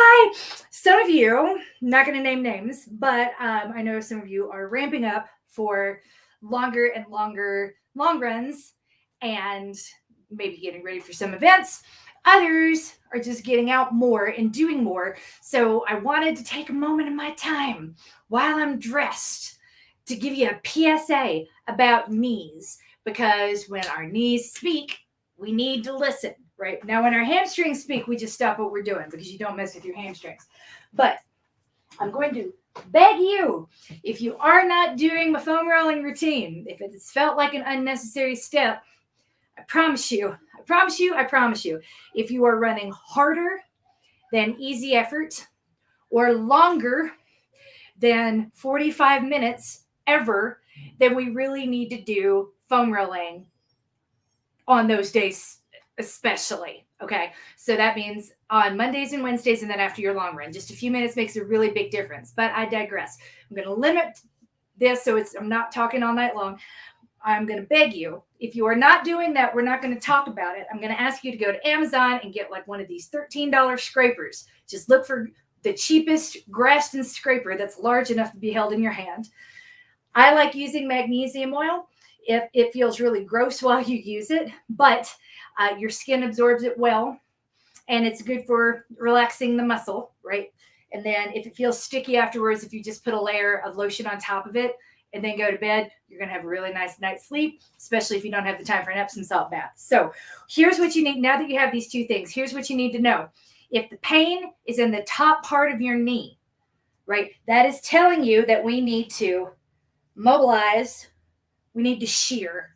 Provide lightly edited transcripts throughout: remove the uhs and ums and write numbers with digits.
Hi. Some of you, not going to name names, but I know some of you are ramping up for longer and longer long runs and maybe getting ready for some events. Others are just getting out more and doing more. So I wanted to take a moment of my time while I'm dressed to give you a PSA about knees, because when our knees speak, we need to listen. Right now, when our hamstrings speak, we just stop what we're doing because you don't mess with your hamstrings. But I'm going to beg you, if you are not doing my foam rolling routine, if it's felt like an unnecessary step, I promise you, if you are running harder than easy effort or longer than 45 minutes ever, then we really need to do foam rolling on those days especially. Okay, so that means on Mondays and Wednesdays, and then after your long run. Just a few minutes makes a really big difference, but I digress. I'm going to limit this so I'm not talking all night long. I'm going to beg you, if you are not doing that, we're not going to talk about it. I'm going to ask you to go to Amazon and get like one of these $13 scrapers. Just look for the cheapest Graston scraper that's large enough to be held in your hand. I like using magnesium oil. It feels really gross while you use it, but your skin absorbs it well, and it's good for relaxing the muscle, right? And then if it feels sticky afterwards, if you just put a layer of lotion on top of it and then go to bed, you're going to have a really nice night's sleep, especially if you don't have the time for an Epsom salt bath. So here's what you need. Now that you have these two things, here's what you need to know. If the pain is in the top part of your knee, right, that is telling you that we need to mobilize, we need to shear,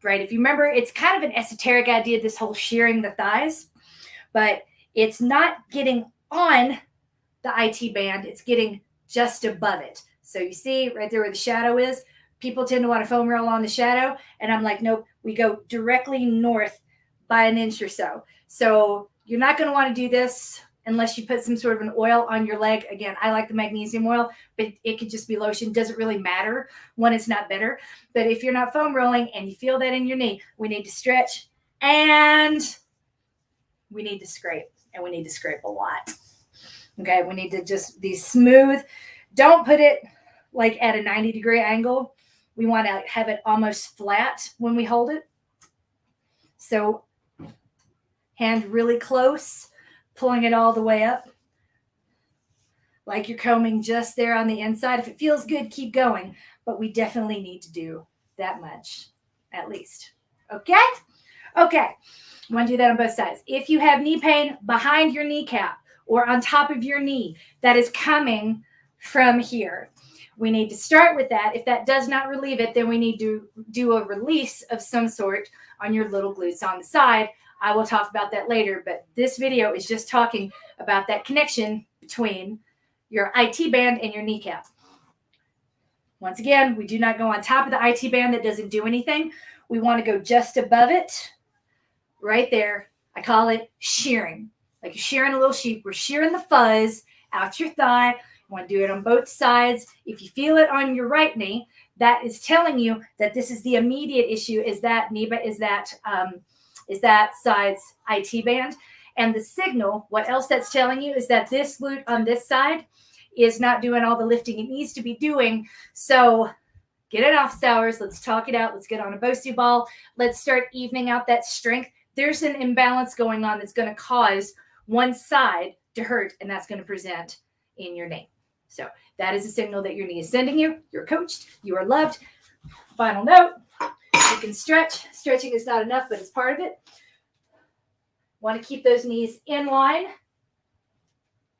right? If you remember, it's kind of an esoteric idea, this whole shearing the thighs, but it's not getting on the IT band, it's getting just above it. So you see right there where the shadow is, people tend to want to foam roll on the shadow, and I'm like, nope, we go directly north by an inch or so. So you're not going to want to do this unless you put some sort of an oil on your leg. Again, I like the magnesium oil, but it could just be lotion. Doesn't really matter. One is not better. But if you're not foam rolling and you feel that in your knee, we need to stretch and we need to scrape, and we need to scrape a lot. Okay, we need to just be smooth. Don't put it like at a 90-degree angle. We want to have it almost flat when we hold it. So hand really close, pulling it all the way up, like you're combing just there on the inside. If it feels good, keep going. But we definitely need to do that much, at least. Okay? Okay. I want to do that on both sides. If you have knee pain behind your kneecap or on top of your knee that is coming from here, we need to start with that. If that does not relieve it, then we need to do a release of some sort on your little glutes on the side. I will talk about that later, but this video is just talking about that connection between your IT band and your kneecap. Once again, we do not go on top of the IT band. That doesn't do anything. We want to go just above it, right there. I call it shearing. Like you're shearing a little sheep. We're shearing the fuzz out your thigh. You want to do it on both sides. If you feel it on your right knee, that is telling you that this is the immediate issue, is that knee, is that side's IT band. And the signal, what else that's telling you is that this glute on this side is not doing all the lifting it needs to be doing. So get it off, Sowers. Let's talk it out. Let's get on a BOSU ball. Let's start evening out that strength. There's an imbalance going on that's going to cause one side to hurt, and that's going to present in your knee. So that is a signal that your knee is sending you. You're coached. You are loved. Final note. You can stretch. Stretching is not enough, but it's part of it. Want to keep those knees in line.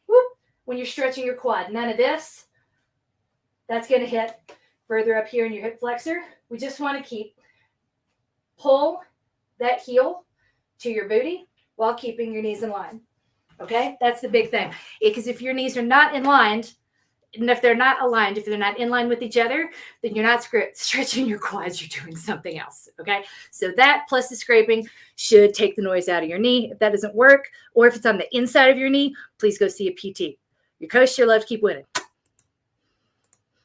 Whoop. When you're stretching your quad. None of this. That's going to hit further up here in your hip flexor. We just want to pull that heel to your booty while keeping your knees in line. Okay? That's the big thing. Because if your knees are not in line, and if they're not aligned, if they're not in line with each other, then you're not stretching your quads. You're doing something else. Okay. So that plus the scraping should take the noise out of your knee. If that doesn't work, or if it's on the inside of your knee, please go see a PT. Your coach, your love, keep winning.